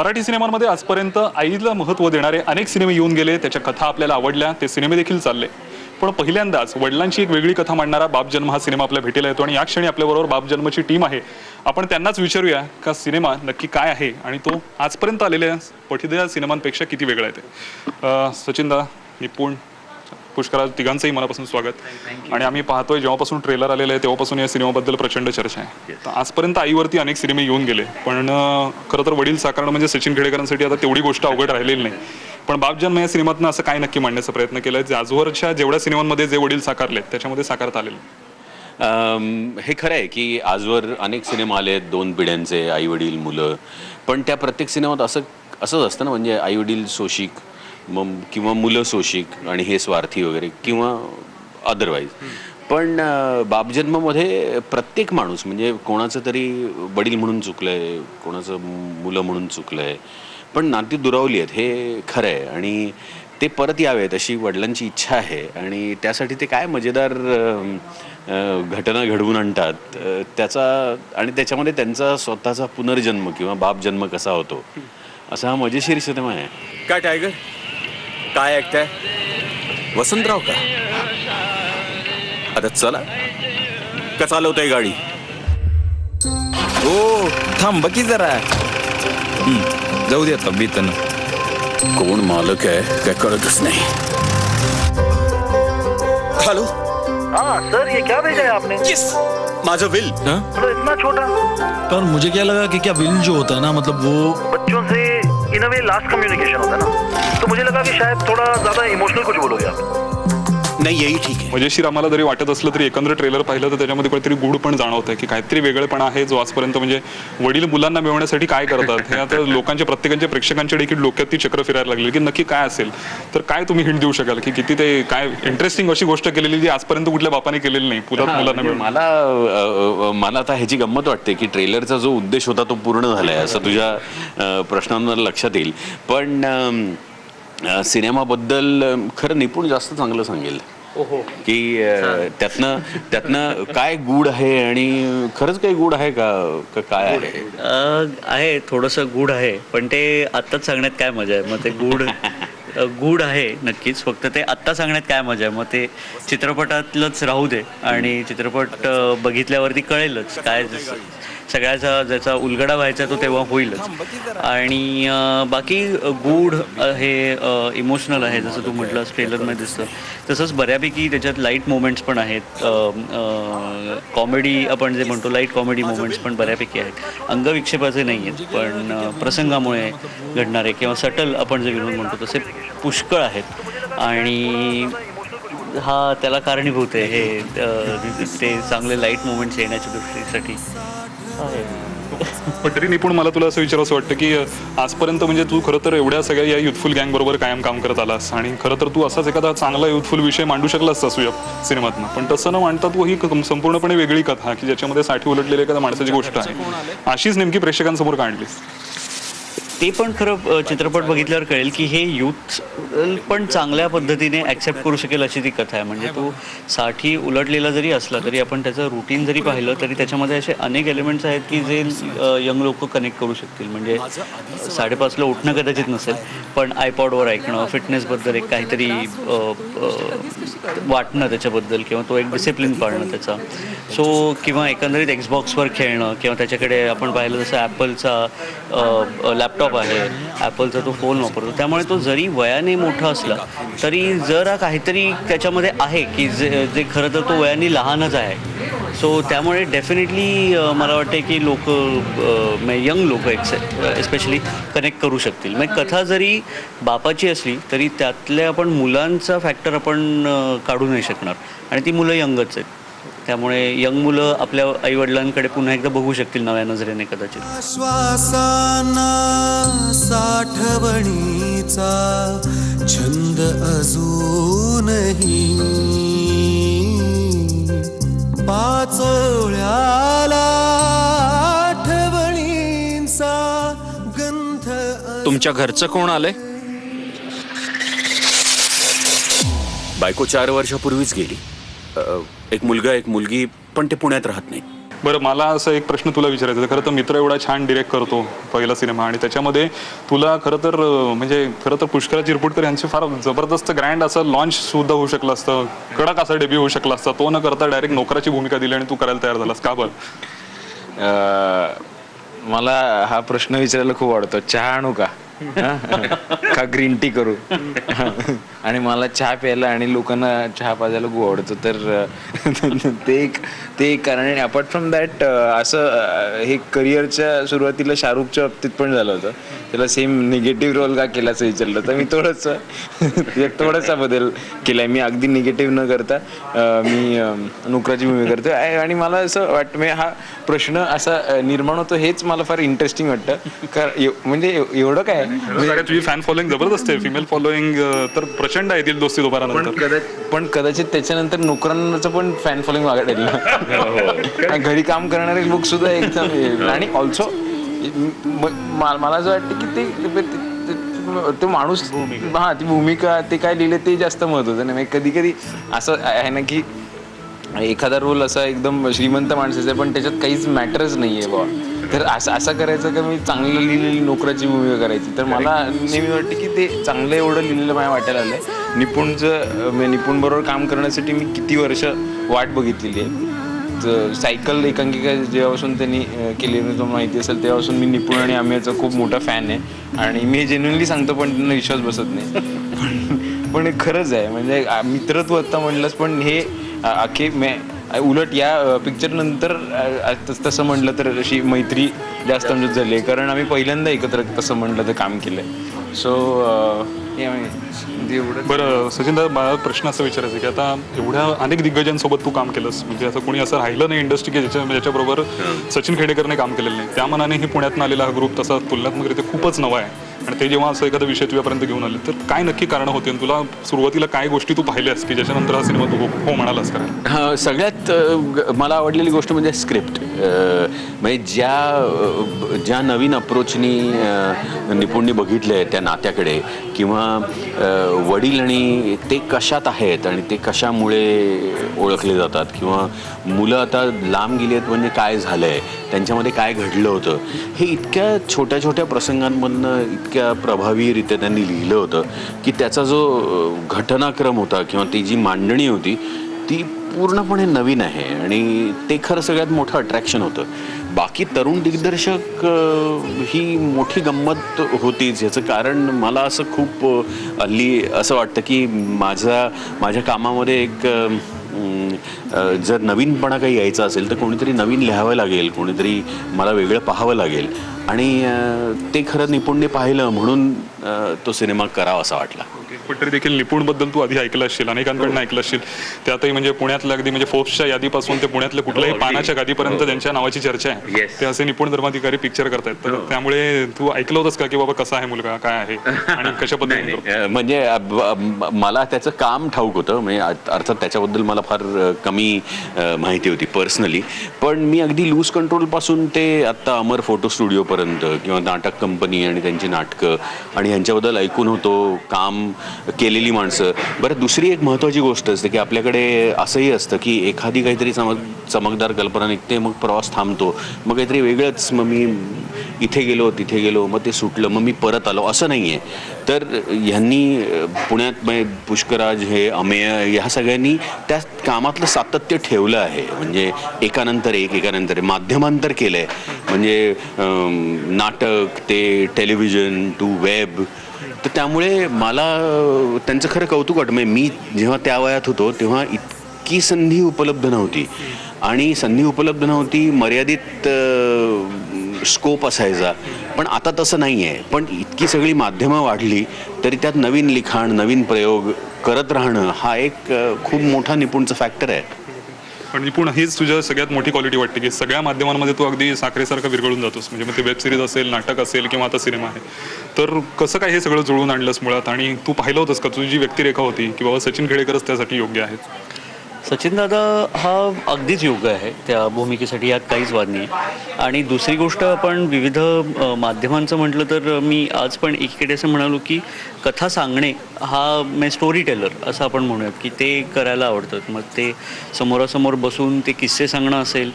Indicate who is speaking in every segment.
Speaker 1: मराठी सिनेमांमध्ये आजपर्यंत आईला महत्त्व देणारे अनेक सिनेमे येऊन गेले, त्याच्या कथा आपल्याला आवडल्या, ते सिनेमे देखील चालले. पण पहिल्यांदाच वडिलांची एक वेगळी कथा मांडणारा बाप जन्म हा सिनेमा आपल्या भेटीला येतो आणि या क्षणी आपल्याबरोबर बाप जन्मची टीम आहे. आपण त्यांनाच विचारूया का सिनेमा नक्की काय आहे आणि तो आजपर्यंत आलेल्या पठदीय सिनेमांपेक्षा किती वेगळा आहे ते. सचिनदा, निपुण, पुष्कराज, तिघांचंही मनापासून स्वागत. आणि आम्ही पाहतोय जेव्हापासून ट्रेलर आलेलं आहे तेव्हापासून या सिनेमाबद्दल प्रचंड चर्चा आहे. तर आजपर्यंत आईवरती अनेक सिनेमे येऊन गेले, पण खरं तर वडील साकारणं म्हणजे सचिन खेडेकरांसाठी आता तेवढी गोष्ट अवघड राहिलेली नाही. पण बाप जन्म या सिनेमातनं असं काय नक्की मांडण्याचा प्रयत्न केलाय जे आजवरच्या जेवढ्या सिनेमांमध्ये जे वडील साकारले त्याच्यामध्ये साकारता आलेले?
Speaker 2: हे खरं आहे की आजवर अनेक सिनेमा आले आहेत, 2 पिढ्यांचे, आई वडील मुलं. पण त्या प्रत्येक सिनेमात असंच असतं ना, म्हणजे आई वडील सोशिक किंवा मुलं सोशिक आणि हे स्वार्थी वगैरे किंवा अदरवाईज. पण बापजन्ममध्ये प्रत्येक माणूस म्हणजे कोणाचं तरी वडील म्हणून चुकलंय, कोणाचं मुलं म्हणून चुकलंय, पण नाती दुरावली आहेत, हे खरं आहे. आणि ते परत यावेत अशी वडिलांची इच्छा आहे आणि त्यासाठी ते काय मजेदार घटना घडवून आणतात त्याचा, आणि त्याच्यामध्ये त्यांचा स्वतःचा पुनर्जन्म किंवा बापजन्म कसा होतो असा हा मजेशीर सिनेमा आहे.
Speaker 3: काय टायगर, काय ऐकताय? वसंतराव का? आता चला का चालवताय गाडी?
Speaker 4: ओ थांब की जरा. जाऊ दे आता बीतन.
Speaker 3: कोण मालक आहे काय कळतच नाही. हॅलो.
Speaker 5: हाँ सर, ये क्या भेजा है आपने?
Speaker 3: यस, माझं विल.
Speaker 5: मतलब इतना छोटा?
Speaker 6: पर मुझे क्या लगा कि क्या विल जो होता है ना, मतलब वो
Speaker 5: बच्चों से in a way last communication होता है ना, तो मुझे लगा कि शायद थोड़ा ज्यादा इमोशनल कुछ बोलोगे आप.
Speaker 3: नाही, यही ठीक आहे.
Speaker 1: मजेशीर आम्हाला जरी वाटत असलं तरी एकंदर ट्रेलर पाहिलं तर त्याच्यामध्ये काहीतरी गूढ पण जाणवतंय की काहीतरी वेगळेपणा आहे जो आजपर्यंत म्हणजे वडील मुलांना मिळवण्यासाठी काय करतात हे आता लोकांच्या प्रत्येकांच्या प्रेक्षकांच्या देखील डोक्यात ती चक्र फिरायला लागली की नक्की काय असेल. तर काय तुम्ही हिंट देऊ शकाल की किती ते काय इंटरेस्टिंग अशी गोष्ट केलेली जी आजपर्यंत कुठल्या बापाने केलेली नाही पुरात मुलांना मिळवणं?
Speaker 2: मला आता ह्याची गंमत वाटते की ट्रेलरचा जो उद्देश होता तो पूर्ण झालाय असं तुझ्या प्रश्नांवर लक्षात येईल. पण सिनेमाबद्दल खरं निपुण जास्त चांगलं सांगेल की त्यातनं काय गूढ आहे आणि खरंच काही गूढ आहे का काय आहे?
Speaker 7: आहे थोडंसं गूढ आहे, पण ते आत्ताच सांगण्यात काय मजा आहे. मग ते गूढ आहे नक्कीच, फक्त ते आत्ता सांगण्यात काय मजा आहे. मग ते चित्रपटातलंच राहू दे आणि चित्रपट बघितल्यावरती कळेलच काय सगळ्याचा ज्याचा उलगडा व्हायचा तो तेव्हा होईलच. आणि बाकी गूढ हे इमोशनल आहे जसं तू म्हटलंस ट्रेलरमध्ये दिसतं तसंच बऱ्यापैकी त्याच्यात लाईट मोमेंट्स पण आहेत. कॉमेडी आपण जे म्हणतो लाईट कॉमेडी मोमेंट्स पण बऱ्यापैकी आहेत. अंगविक्षेपाचे नाही आहेत पण प्रसंगामुळे घडणारे किंवा सटल आपण जे विनोद म्हणतो तसे पुष्कळ आहेत. आणि हा त्याला कारणीभूत आहे हे ते चांगले लाईट मोमेंट्स येण्याच्या दृष्टीसाठी.
Speaker 1: पण तरी निपुण मला तुला असं विचारावं वाटतं की आजपर्यंत म्हणजे तू खरं तर एवढ्या सगळ्या या युथफुल गँग बरोबर कायम काम करत आलास आणि खरं तर तू असाच एखादा चांगला युथफुल विषय मांडू शकलास असू या सिनेमातनं, पण तसं न मांडता तू ही संपूर्णपणे वेगळी कथा की ज्याच्यामध्ये साठी उलटलेली एखाद्या माणसाची गोष्ट आहे अशीच नेमकी प्रेक्षकांसमोर काढलीस.
Speaker 7: ते पण खरं चित्रपट बघितल्यावर कळेल की हे यूथ पण चांगल्या पद्धतीने ॲक्सेप्ट करू शकेल अशी ती कथा आहे. म्हणजे तो साठी उलटलेला जरी असला तरी आपण त्याचं रुटीन जरी पाहिलं तरी त्याच्यामध्ये असे अनेक एलिमेंट्स आहेत की जे यंग लोक कनेक्ट करू शकतील. म्हणजे 5:30ला उठणं कदाचित नसेल पण आयपॉडवर ऐकणं, फिटनेसबद्दल एक काहीतरी वाटणं त्याच्याबद्दल किंवा तो एक डिसिप्लिन पाळणं त्याचा किंवा एकंदरीत एक्सबॉक्सवर खेळणं किंवा त्याच्याकडे आपण पाहिलं जसं ॲपलचा लॅपटॉप आहे, ॲपलचा तो फोन वापरतो. त्यामुळे तो जरी वयाने मोठा असला तरी जरा काहीतरी त्याच्यामध्ये आहे की जे खरं तर तो वयाने लहानच आहे. त्यामुळे डेफिनेटली मला वाटते की यंग लोक एस्पेशली कनेक्ट करू शकतील. मग कथा जरी बापाची असली तरी त्यातल्या आपण मुलांचा फॅक्टर आपण काढू नाही शकणार आणि ती मुलं यंगच आहेत. त्यामुळे यंग मुलं आपल्या आईवडिलांकडे पुन्हा एकदा बघू शकतील नव्या नजरेने कदाचित.
Speaker 8: श्वासांना साठवणीचा छंद अजूनही पाचोळ्याला आठवणींचा गंध.
Speaker 4: तुमच्या घरचं कोण आलंय?
Speaker 3: बायको 4 वर्षापूर्वीच गेली. एक मुलगा एक मुलगी, पण ते पुण्यात राहत नाही.
Speaker 1: बरं, मला असं एक प्रश्न तुला विचारायचा आहे. खरं तर मित्र एवढा छान डिरेक्ट करतो पहिला सिनेमा, आणि त्याच्यामध्ये तुला खरं तर खरं तर पुष्कराज चिरपुटकर यांचे फार जबरदस्त ग्रँड असं लॉन्च सुद्धा होऊ शकलं असतं, कडक असा डेब्यू होऊ शकला असता. तो न करता डायरेक्ट नोकराची भूमिका दिली आणि तू करायला तयार झालास, का बरं?
Speaker 4: मला हा प्रश्न विचारायला खूप आवडतो. चहा आणू का? का ग्रीन टी करू? आणि मला चहा प्यायला आणि लोकांना चहा पाजायला खूप आवडतं. तर ते एक कारण. आणि अपार्ट फ्रॉम दॅट असं हे करिअरच्या सुरुवातीला शाहरुखच्या बाबतीत पण झालं होतं. त्याला सेम निगेटिव्ह रोल का केला असं विचारलं तर मी थोडासा बदल केलाय. मी अगदी निगेटिव्ह न करता मी नोकराची भूमिका करतो. आणि मला असं वाटतं म्हणजे हा प्रश्न असा निर्माण होतो हेच मला फार इंटरेस्टिंग वाटतं. म्हणजे एवढं काय
Speaker 1: तुझी फॅन फॉलोइंग जबरदस्त आहे, फिमेल फॉलोइंग तर प्रचंड आहे दिल दोस्ती दोबारानंतर.
Speaker 4: पण कदाचित त्याच्यानंतर नोकरांचं पण फॅन फॉलोइंग वाढेल. घरी काम करणारे लोक सुद्धा एकदम. आणि ऑल्सो मला असं वाटतं की ते माणूस हा ती भूमिका ते काय लिहिले ते जास्त महत्वाचं नाही. कधी कधी असं आहे ना की एखादा रोल असा एकदम श्रीमंत माणसाचा पण त्याच्यात काहीच मॅटरच नाहीये बाबा, तर असं करायचं का मी चांगलं लिहिलेली नोकराची भूमिका करायची. तर मला नेहमी वाटतं की ते चांगलं एवढं लिहिलेलं माझ्या वाटायला आलंय. निपुण बरोबर काम करण्यासाठी मी किती वर्ष वाट बघितलेली आहे. तर सायकल एकांकिका जेव्हापासून त्यांनी केली तुम्हाला माहिती असेल तेव्हापासून मी निपुण आणि आम्हीचा खूप मोठा फॅन आहे. आणि मी हे जेन्युइनली सांगतो पण त्यांना विश्वास बसत नाही. पण हे खरंच आहे. म्हणजे मित्रत्व आता म्हणलंच पण हे अखे उलट या पिक्चर नंतर तसं म्हटलं तर अशी मैत्री जास्त आमच्यात झाली आहे. कारण आम्ही पहिल्यांदा एकत्र तसं म्हटलं तर काम केलंय. सो एवढं.
Speaker 1: बरं सचिन दादा, मला प्रश्न असा विचारायचा की आता एवढ्या अनेक दिग्गजांसोबत तू काम केलंस, म्हणजे असं कोणी असं राहिलं नाही इंडस्ट्री की ज्याच्याबरोबर सचिन खेडेकरने काम केलेलं नाही. त्या मनाने हे पुण्यातून आलेला हा ग्रुप तसा तुलनात्मकरित्या खूपच नवा आहे. आणि ते जेव्हा असं एखादा विषय तुझ्यापर्यंत घेऊन आले तर काय नक्की कारण होते? तुला सुरुवातीला काय गोष्टी तू पाहिल्यास की ज्याच्यानंतर हा सिनेमा तू हो म्हणालास करायला?
Speaker 2: सगळ्यात मला आवडलेली गोष्ट म्हणजे स्क्रिप्ट. म्हणजे ज्या नवीन अप्रोचनी निपुणनी बघितले आहे त्या नात्याकडे, किंवा वडील आणि ते कशात आहेत आणि ते कशामुळे ओळखले जातात, किंवा मुलं आता लांब गेली आहेत म्हणजे काय झालं आहे, त्यांच्यामध्ये काय घडलं होतं, हे इतक्या छोट्या छोट्या प्रसंगांमधनं इतक्या प्रभावीरित्या त्यांनी लिहिलं होतं की त्याचा जो घटनाक्रम होता किंवा ती जी मांडणी होती ती पूर्णपणे नवीन आहे. आणि ते खरं सगळ्यात मोठं अट्रॅक्शन होतं. बाकी तरुण दिग्दर्शक ही मोठी गंमत होतीच. याचं कारण मला असं खूप हल्ली असं वाटतं की माझ्या कामामध्ये एक जर नवीनपणा काही यायचा असेल तर कोणीतरी नवीन लिहावं लागेल, कोणीतरी मला वेगळं पाहावं लागेल. आणि ते खरं निपुणने पाहिलं म्हणून तो सिनेमा करावा असा वाटला.
Speaker 1: पण तरी देखील निपुणबद्दल तू आधी ऐकलं असशील, अनेकांकडून ऐकलं असशील. त्यातही म्हणजे पुण्यातल्या अगदी म्हणजे फोर्ब्सच्या यादीपासून ते पुण्यातल्या कुठल्याही पानाच्या गादीपर्यंत ज्यांच्या नावाची चर्चा आहे ते असे निपुण धर्माधिकारी पिक्चर करतायत. तर त्यामुळे तू ऐकलं होतंस का की बाबा कसा आहे मुलगा, काय आहे आणि कशा पद्धतीने?
Speaker 2: म्हणजे मला त्याचं काम ठाऊक होतं. म्हणजे अर्थात त्याच्याबद्दल मला फार कमी माहिती होती पर्सनली. पण मी अगदी लूज कंट्रोलपासून ते आत्ता अमर फोटो स्टुडिओपर्यंत किंवा नाटक कंपनी आणि त्यांची नाटकं आणि यांच्याबद्दल ऐकून होतो, काम केलेली माणसं. बरं, दुसरी एक महत्त्वाची गोष्ट असते की आपल्याकडे असंही असतं की एखादी काहीतरी चमकदार कल्पना निघते, मग प्रवास थांबतो, मग काहीतरी वेगळंच, मग मी इथे गेलो तिथे गेलो, मग ते सुटलं, मग मी परत आलो, असं नाही आहे. तर ह्यांनी पुण्यात पुष्कराज, हे अमेय, ह्या सगळ्यांनी त्या कामातलं सातत्य ठेवलं आहे. म्हणजे एकानंतर एक माध्यमांतर केलं आहे. म्हणजे नाटक ते टेलिव्हिजन टू वेब. तर त्यामुळे मला त्यांचं खरं कौतुक वाटतं. म्हणजे मी जेव्हा त्या वयात होतो तेव्हा इतकी संधी उपलब्ध नव्हती. आणि संधी उपलब्ध नव्हती, मर्यादित स्कोप असायचा. पण आता तसं नाही आहे. पण इतकी सगळी माध्यमं वाढली तरी त्यात नवीन लिखाण, नवीन प्रयोग करत राहणं हा एक खूप मोठा निपुणचा फॅक्टर आहे.
Speaker 1: पण निपुण हीच तुझ्या सगळ्यात मोठी क्वालिटी वाटते की सगळ्या माध्यमांमध्ये तू अगदी साखरेसारखं विरघळून जातोस. म्हणजे मग ते वेब सिरीज असेल, नाटक असेल किंवा आता सिनेमा आहे. तर कसं काय हे सगळं जुळवून आणलंस मुळात? आणि तू पाहिलं होतंस का तुझी जी व्यक्तिरेखा होती की बाबा सचिन खेडेकरच त्यासाठी योग्य आहेत?
Speaker 7: सचिन दादा हा अगदीच योग्य आहे त्या भूमिकेसाठी, यात काहीच वाद नाही. आणि दुसरी गोष्ट, आपण विविध माध्यमांचं म्हटलं तर मी आज पण एकीकडे असं म्हणालो की कथा सांगणे हा स्टोरी टेलर असं आपण म्हणूयात की ते करायला आवडतं. मग ते समोरासमोर बसून ते किस्से सांगणं असेल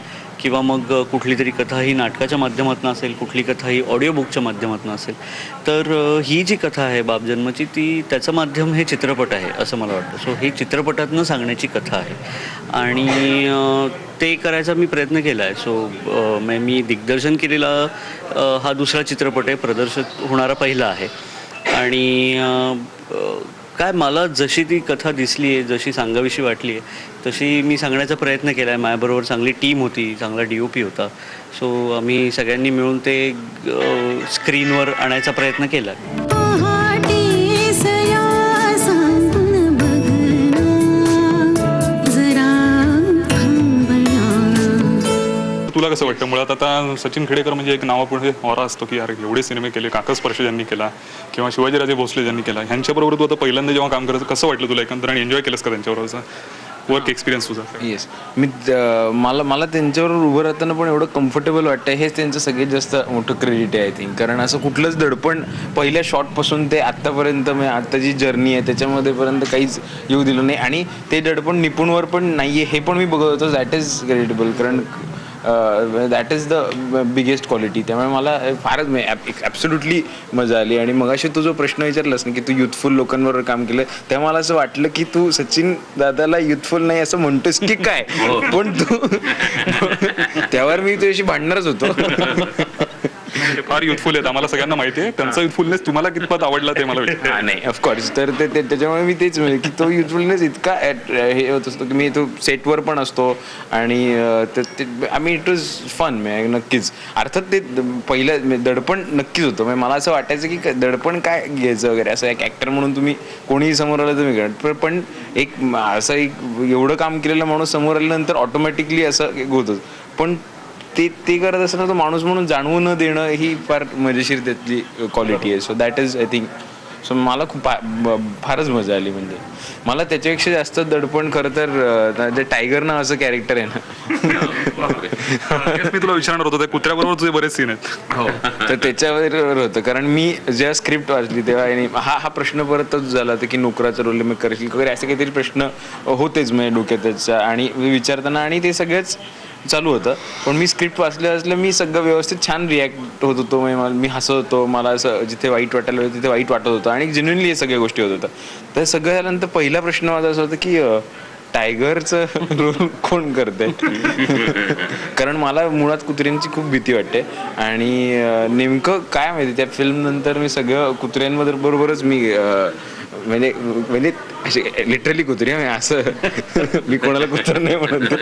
Speaker 7: किंवा मग कुठली तरी कथा ही नाटकाच्या माध्यमातून असेल, कुठली कथा ही ऑडिओ बुकच्या माध्यमातून असेल, तर ही जी कथा आहे बापजन्मची ती त्याचं माध्यम हे चित्रपट आहे असं मला वाटतं. सो ही चित्रपटातनं सांगण्याची कथा आहे आणि ते करायचा मी प्रयत्न केला आहे. सो मी दिग्दर्शन केलेला हा दुसरा चित्रपट आहे, प्रदर्शित होणारा पहिला आहे. आणि काय मला जशी ती कथा दिसली आहे, जशी सांगावीशी वाटली आहे तशी मी सांगण्याचा प्रयत्न केला आहे. माझ्याबरोबर चांगली टीम होती, चांगला DOP होता. सो आम्ही सगळ्यांनी मिळून ते स्क्रीनवर आणायचा प्रयत्न केला.
Speaker 1: तुला कसं वाटतं मुळात आता सचिन खेडेकर म्हणजे एक नावापुढे ऑरा असतो की यार एवढे सिनेमे केले, काकस्पर्श ज्यांनी केला किंवा शिवाजीराजे भोसले ज्यांनी केला, ह्यांच्याबरोबर तू आता पहिल्यांदा जेव्हा काम करायचं कसं वाटलं तुला एकंदर आणि एन्जॉय केलंस का त्यांच्याबरोबरचा वर्क एक्सपिरियन्स तुझा?
Speaker 4: येस, मी मला त्यांच्याबरोबर उभं राहताना पण एवढं कम्फर्टेबल वाटतं, हेच त्यांचं सगळ्यात जास्त मोठं क्रेडिट आहे आय थिंक. कारण असं कुठलंच दडपण पहिल्या शॉटपासून ते आत्तापर्यंत म्हणजे आता जी जर्नी आहे त्याच्यामध्येपर्यंत काहीच येऊ दिलं नाही. आणि ते दडपण निपुणवर पण नाही आहे हे पण मी बघत होतो. दॅट इज क्रेडिटेबल, कारण that is the biggest quality. त्यामुळे मला फारच ॲब्सोल्युटली मजा आली. आणि मगाशी तू जो प्रश्न विचारलास ना की तू युथफुल लोकांबरोबर काम केलं, तेव्हा मला असं वाटलं की तू सचिन दादाला युथफुल नाही असं म्हणतोस की काय, पण तू त्यावर मी तुझ्याशी भांडणारच होतो.
Speaker 1: फार युथफुल आहेत, आम्हाला सगळ्यांना माहिती आहे. त्यांचा युथफुलनेस तुम्हाला कितपत आवडला ते मला वाटतं.
Speaker 4: नाही ऑफकोर्स, तर ते त्याच्यामुळे मी तेच म्हणजे की तो युथफुलनेस इतका हे होत असतो की मी तो सेटवर पण असतो आणि आम्ही इट वॉज फन. नक्कीच अर्थात ते पहिलं दडपण नक्कीच होतं. म्हणजे मला असं वाटायचं की दडपण काय घ्यायचं वगैरे, असं एक ॲक्टर म्हणून तुम्ही कोणीही समोर आलं तुम्ही करत, पण एक असं एक एवढं काम केलेला माणूस समोर आल्यानंतर ऑटोमॅटिकली असं होतं. पण ते करत असताना तो माणूस म्हणून जाणवू न देणं ही फार मजेशीर त्यातली क्वालिटी आहे. So that is I think. So मला खूप फारच मजा आली. म्हणजे मला त्याच्यापेक्षा जास्त दडपण खरं तर जे टायगर ना असं कॅरेक्टर आहे ना,
Speaker 1: मी तुला विचारणार होतो त्या कुत्र्याबरोबर तुझे बरेच सीन आहेत.
Speaker 4: हो, तर त्याच्यावर होतं. कारण मी जेव्हा स्क्रिप्ट वाचली तेव्हा हा प्रश्न परतच झाला होता की नोकराचा रोल मी करशील वगैरे असे काहीतरी प्रश्न होतेच माझ्या डोक्यात त्याचा आणि विचारताना, आणि ते सगळंच चालू होतं. पण मी स्क्रिप्ट वाचलं मी सगळं व्यवस्थित छान रिॲक्ट होत होतो. मी हसत होतो, मला असं जिथे वाईट वाटायला होतं तिथे वाईट वाटत होतं आणि जेन्युइनली हे सगळ्या गोष्टी होत होत्या. तर सगळं झाल्यानंतर पहिला प्रश्न माझा असा होता की टायगरचं रोल कोण करतंय. कारण मला मुळात कुत्र्यांची खूप भीती वाटते आणि नेमकं काय माहिती त्या फिल्म नंतर मी सगळं कुत्र्यांबरोबरच मी म्हणजे असे लिटरली कुत्रे असं मी कोणाला कुत्रा नाही म्हणत,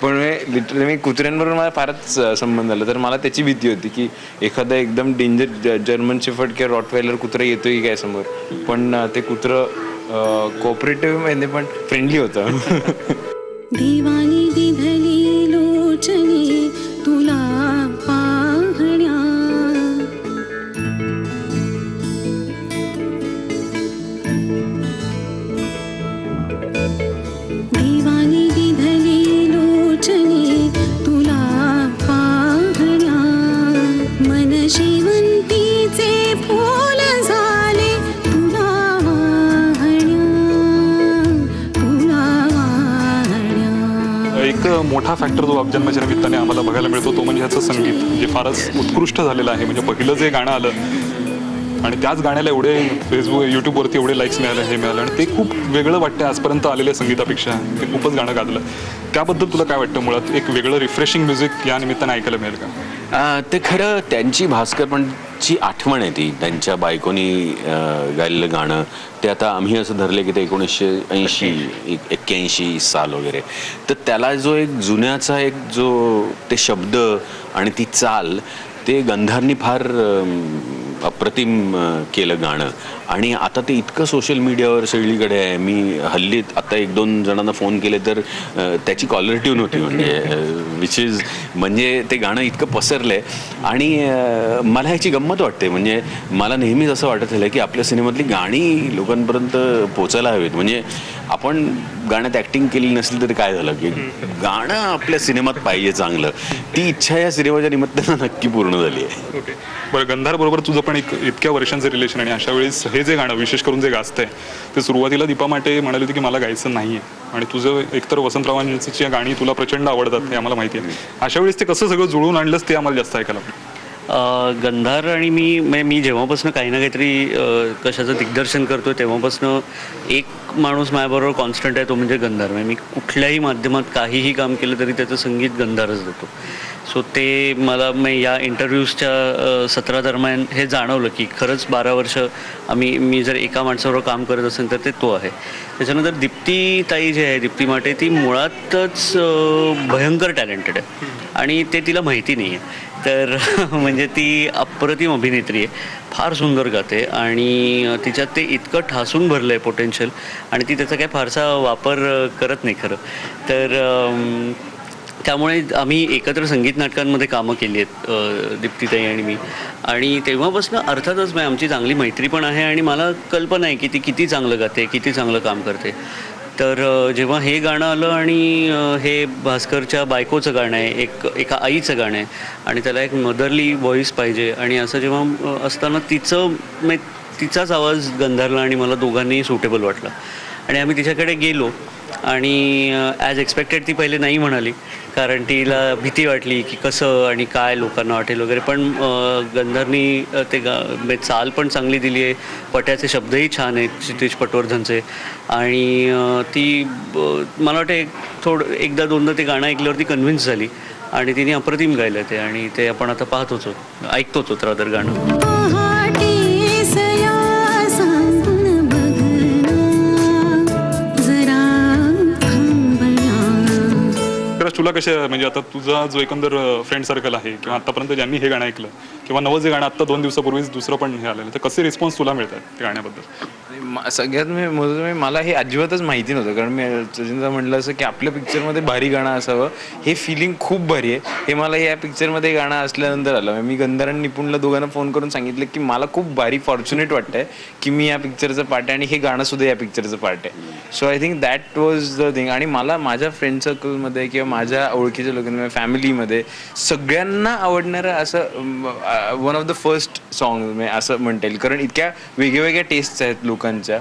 Speaker 4: पण लिटरली मी कुत्र्यांबरोबर मला फारच संबंध आला. तर मला त्याची भीती होती की एखादा एकदम डेंजर जर्मन शेफर्ड किंवा रॉटवायलर कुत्रा येतो की काय समोर, पण ते कुत्रं कोऑपरेटिव्ह म्हणजे पण फ्रेंडली होतं.
Speaker 9: दिवाणी दिधली लोचनी तुला पाहण्या, दिवाणी दिधली लोचनी तुला पाहण्या, मन शेवंतीचे फूल झाले तुला
Speaker 1: एक मोठा फॅक्टर जो बापजन्माच्या निमित्ताने आम्हाला बघायला मिळतो तो म्हणजे ह्याचं संगीत, जे फारच उत्कृष्ट झालेलं आहे. म्हणजे पहिलं जे गाणं आलं आणि त्याच गाण्याला एवढे फेसबुक यूट्यूबवरती एवढे लाईक्स मिळाले, हे मिळालं आणि ते खूप वेगळं वाटतं आजपर्यंत आलेल्या संगीतापेक्षा. ते खूपच गाणं गाजलं. त्याबद्दल तुला काय वाटतं? मुळात एक वेगळं रिफ्रेशिंग म्युझिक या निमित्ताने ऐकायला मिळेल का?
Speaker 2: ते खरं त्यांची भास्करपणची आठवण आहे ती. त्यांच्या बायकोनी गायलेलं गाणं ते आता आम्ही असं धरले की ते 1980 81 साल वगैरे. तर त्याला जो एक जुन्याचा एक जो ते शब्द आणि ती चाल ते गंधारनी फार अप्रतिम केलं गाणं. आणि आता ते इतकं सोशल मीडियावर सगळीकडे आहे. मी हल्ली आता 1-2 जणांना फोन केले तर त्याची कॉलर ट्यून होती, म्हणजे म्हणजे ते गाणं इतकं पसरलं आहे. आणि मला ह्याची गंमत वाटते. म्हणजे मला नेहमीच असं वाटत झालं की आपल्या सिनेमातली गाणी लोकांपर्यंत पोचायला हवीत. म्हणजे आपण गाण्यात ॲक्टिंग केली नसली तरी काय झालं की गाणं आपल्या सिनेमात पाहिजे चांगलं. ती इच्छा या सिनेमाच्या निमित्तानं नक्की पूर्ण झाली आहे.
Speaker 1: ओके, बरं, गंधार बरोबर तुझं पण एक इतक्या वर्षांचं रिलेशन आणि अशा वेळेस हे जे गाणं विशेष करून जे गाजतंय ते सुरुवातीला दीपा माटे म्हणाली होती की मला गायचं नाही आहे आणि तुझं एकतर वसंतरावांची गाणी तुला प्रचंड आवडतात हे आम्हाला माहिती आहे. अशा वेळेस ते कसं सगळं जुळून आणलंच ते आम्हाला जास्त ऐकायला आवडलं.
Speaker 7: गंधार आणि मी जेव्हापासून काही ना काहीतरी कशाचं दिग्दर्शन करतो तेव्हापासून एक माणूस माझ्याबरोबर कॉन्स्टंट आहे, तो म्हणजे गंधार. मी कुठल्याही माध्यमात काहीही काम केलं तरी त्याचं संगीत गंधारच देतो. सो ते मला या इंटरव्ह्यूजच्या सत्रादरम्यान हे जाणवलं की खरंच 12 वर्ष मी जर एका माणसाबरोबर काम करत असेल तर ते तो आहे. त्याच्यानंतर दीप्ती ताई जी आहे, दीप्ती माटे, ती मुळातच भयंकर टॅलेंटेड आहे आणि ते तिला माहिती नाही आहे. तर म्हणजे ती अप्रतिम अभिनेत्री आहे, फार सुंदर गाते आणि तिच्यात ते इतकं ठासून भरलं आहे पोटेन्शियल आणि ती त्याचा काय फारसा वापर करत नाही खरं तर. त्यामुळे आम्ही एकत्र संगीत नाटकांमध्ये कामं केली आहेत दीप्तीताई आणि मी, आणि तेव्हापासून अर्थातच आमची चांगली मैत्री पण आहे आणि मला कल्पना आहे की ती किती चांगलं गाते, किती चांगलं काम करते. तर जेव्हा हे गाणं आलं आणि हे भास्करच्या बायकोचं गाणं आहे, एका आईचं गाणं आहे आणि त्याला एक मदरली व्हॉईस पाहिजे आणि असं जेव्हा असताना तिचाच आवाज गंधारला आणि मला दोघांनीही सुटेबल वाटला आणि आम्ही तिच्याकडे गेलो आणि ॲज एक्सपेक्टेड ती पहिले नाही म्हणाली, कारण तिला भीती वाटली की कसं आणि काय लोकांना वाटेल वगैरे. पण गंधारनी ते चाल पण चांगली दिली आहे, पट्याचे शब्दही छान आहेत क्षितिज पटवर्धनचे आणि ती मला वाटतं एकदा दोनदा ते गाणं ऐकल्यावरती कन्व्हिन्स झाली आणि तिने अप्रतिम गायलं ते आणि ते आपण आता पाहतोच ऐकतोच होत रादर गाणं.
Speaker 1: तुला कसे म्हणजे आता तुझा जो एकंदर फ्रेंड सर्कल आहे किंवा आतापर्यंत ज्यांनी हे गाणं ऐकलं किंवा नवं जे गाणं आत्ता 2 दिवसापूर्वीच दुसरं पण हे आलेलं, तर कसे रिस्पॉन्स तुला मिळतात त्या गाण्याबद्दल?
Speaker 4: सगळ्यात मला हे अजिबातच माहिती नव्हतं, कारण मी सचिनचं म्हटलं असं की आपल्या पिक्चरमध्ये भारी गाणं असावं, हे फिलिंग खूप भारी आहे. हे मला या पिक्चरमध्ये गाणं असल्यानंतर आलं. मी गंधार आणि निपुणला दोघांना फोन करून सांगितलं की मला खूप भारी फॉर्च्युनेट वाटतंय की मी या पिक्चरचं पार्ट आहे आणि हे गाणं सुद्धा या पिक्चरचं पार्ट आहे. So I think that was the thing. आणि मला माझ्या फ्रेंड सर्कलमध्ये किंवा माझ्या ओळखीच्या लोकांमध्ये, फॅमिलीमध्ये सगळ्यांना आवडणारं असं one of the first song मी असं म्हणता येईल, कारण इतक्या वेगवेगळ्या टेस्ट्स आहेत लोकांच्या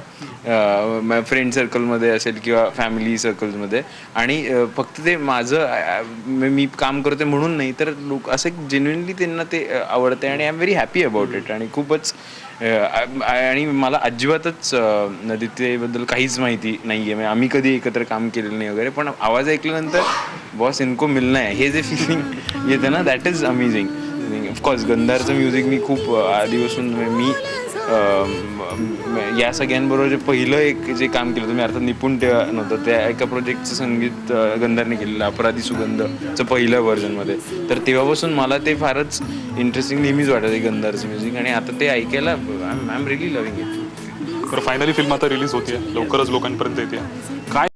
Speaker 4: फ्रेंड सर्कलमध्ये असेल किंवा फॅमिली सर्कल्समध्ये. आणि फक्त ते माझं मी काम करते म्हणून नाही, तर लोक असं जेन्युइनली त्यांना ते आवडते आणि I am very happy about it. आणि खूपच आणि मला अजिबातच दीप्तीबद्दल काहीच माहिती नाही आहे, म्हणजे आम्ही कधी एकत्र काम केलेलं नाही वगैरे, पण आवाज ऐकल्यानंतर बॉस इनको मिलना आहे हे जे फिलिंग येतं ना, दॅट इज अमेझिंग. ऑफकोर्स गंधारचं म्युझिक मी खूप आधीपासून मी या सगळ्यांबरोबर जे पहिलं जे काम केलं तुम्ही अर्थात निपुण तेव्हा नव्हतं, त्या एका प्रोजेक्टचं संगीत गंधारने केलेलं अपराधी सुगंधचं पहिल्या व्हर्जनमध्ये, तर तेव्हापासून मला ते फारच इंटरेस्टिंग नेहमीच वाटत आहे गंधारचं म्युझिक. आणि आता ते ऐकायला I am really loving it.
Speaker 1: तर फायनली फिल्म आता रिलीज होते, लवकरच लोकांपर्यंत येते. काय